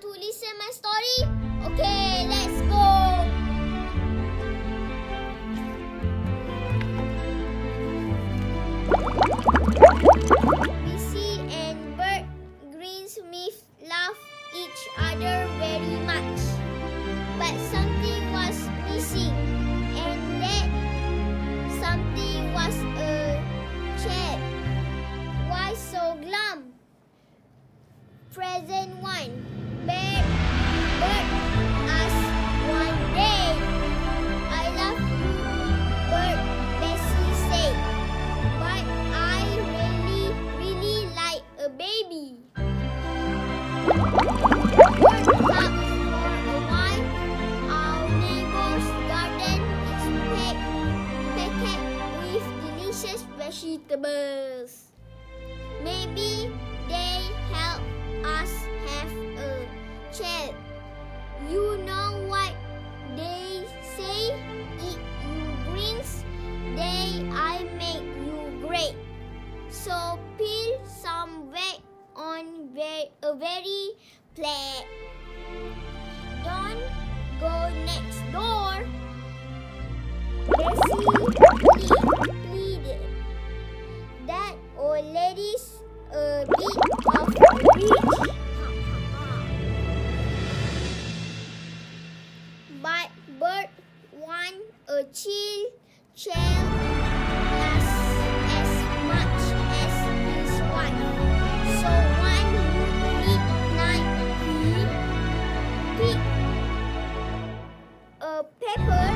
to listen my story? Okay, let's go. Missy and Bert Greensmith love each other very much, but something was missing, and that something was a chair. Why so glum? Present one. Bert asked one day. I love you, Bert, Bessie said, but I really like a baby. Bert thought for a while. Our neighbor's garden is packed with delicious vegetables. Maybe they help us have a chat. You know what they say? Eat you greens, I make you great. So peel some veg on a very plate. Don't go next door. Bessie pleaded. That old lady's a bit of a witch. But Bert want a chill as much as his wife. So one midnight he picked a pepper,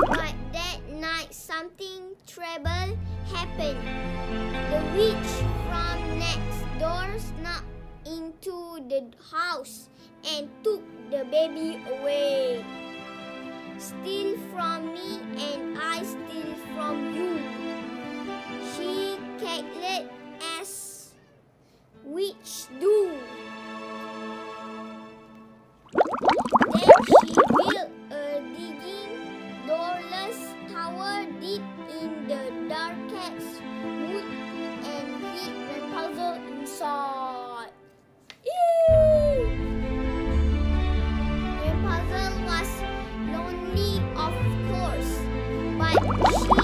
But that night something terrible happened. The witch from next door snuck into the house and took the baby away. Steal from me and I steal from you, she cackled as witches do. Then she built a digging, doorless tower deep in the darkest wood and hid Rapunzel inside. Rapunzel was lonely, of course, but she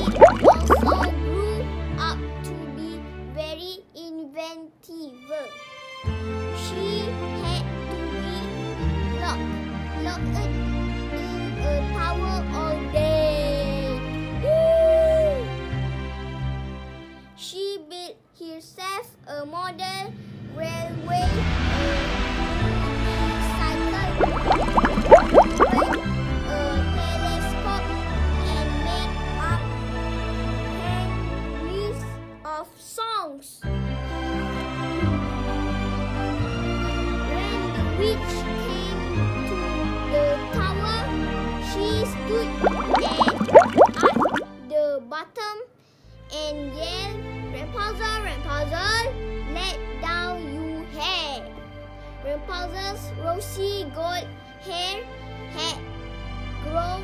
also grew up to be very inventive. She had to be locked in a tower all day. She built herself a model railway, a cycle, a telescope, and made up 10 lists of songs. When the witch came to the tower, she stood at the bottom and yelled, Rapunzel, Rapunzel, let down your hair. Rapunzel's rosy gold hair had grown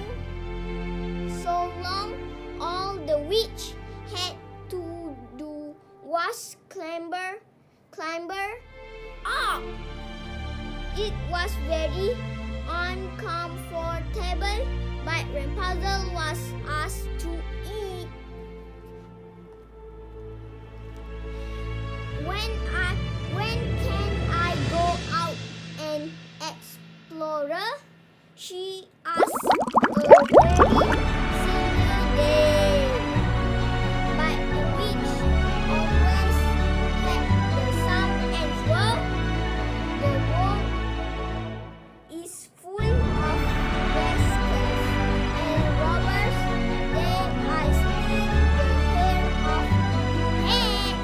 so long, all the witch had to do was clamber up. It was very uncomfortable, but Rapunzel was asked to eat. When can I go out and explore? She asked a very single day. But the witch always had the same answer. The world is full of rascals and robbers. They are stealing the hair of your head.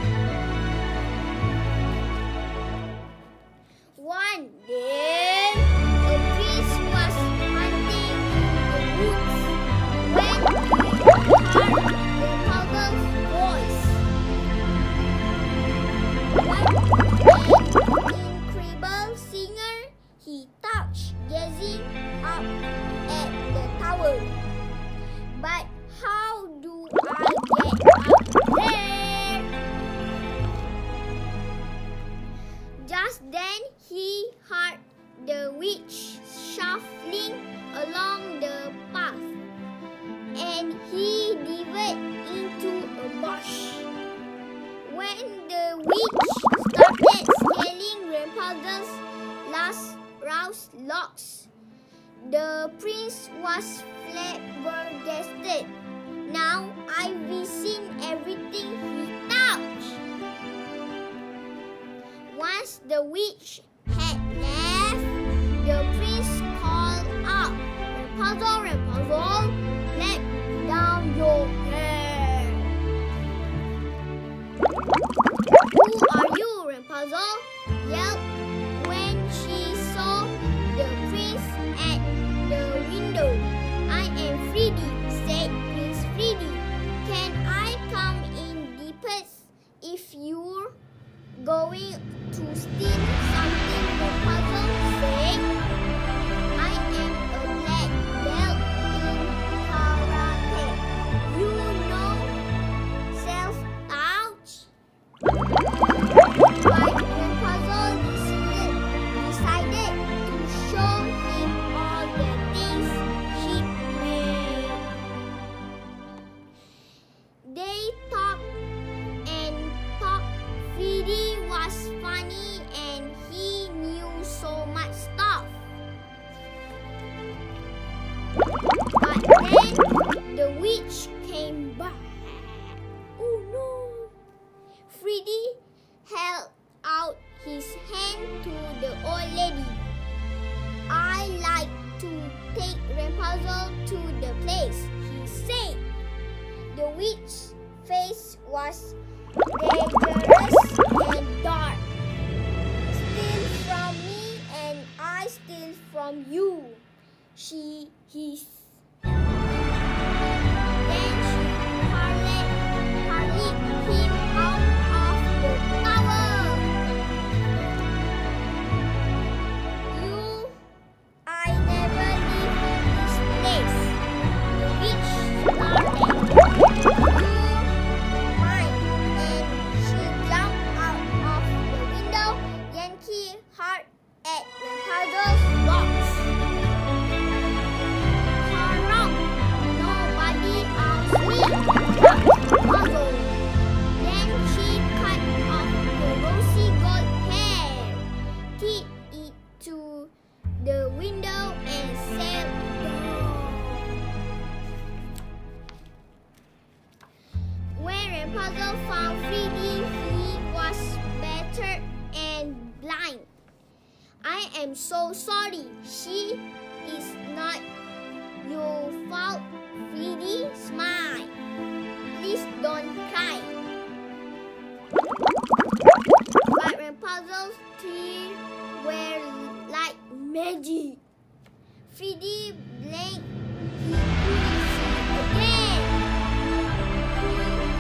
logs. The prince was flabbergasted. Now I've seen everything he touched. Once the witch had left, the prince called out, "Rapunzel, Rapunzel, let down your hair." "Who are you, Rapunzel?" yelled when she saw the prince at the window. "I am Freddie," said Prince Freddie. "Can I come in deepest if you're going to steal something?" Rapunzel said. "I am a black belt in karate. You know self-touch?" But Rapunzel decided to show him all the things she made. They talked and talked. Freddie was funny and he knew so much stuff. But then the witch came back. Oh no! Freddie held out his hand to the old lady. "I like to take Rapunzel to the place," he said. The witch's face was dangerous and dark. "Steal from me and I steal from you," she hissed. Then she hurried him out of the tower. "I never leave this place," the witch snarled. "You're mine," and she jumped out of the window, yanking hard at Rapunzel's locks. "Hurrah! Nobody owns me," thought Rapunzel. Then she cut off her rosy gold hair, tied it to the window, and sailed down. When Rapunzel found Freddie, he was battered and blind. "I am so sorry. She is not your fault." Freddie smiled. "Please don't cry." But Rapunzel's tears were like magic. Freddie blinked. He couldn't see again.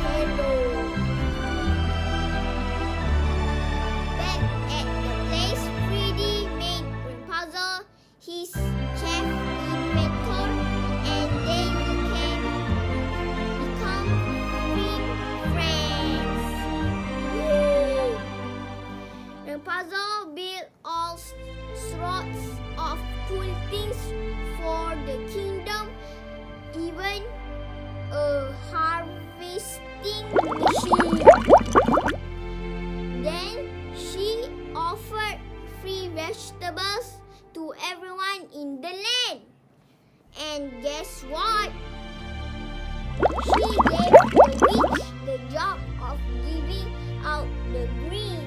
Hello. Back at the place, Freddie made Rapunzel his chief inventor, and they become friends. Woo! Rapunzel built all sorts of cool things for the kingdom, even a harvesting machine. Then she offered free vegetables to everyone in the land. And guess what? She gave the witch the job of giving out the green.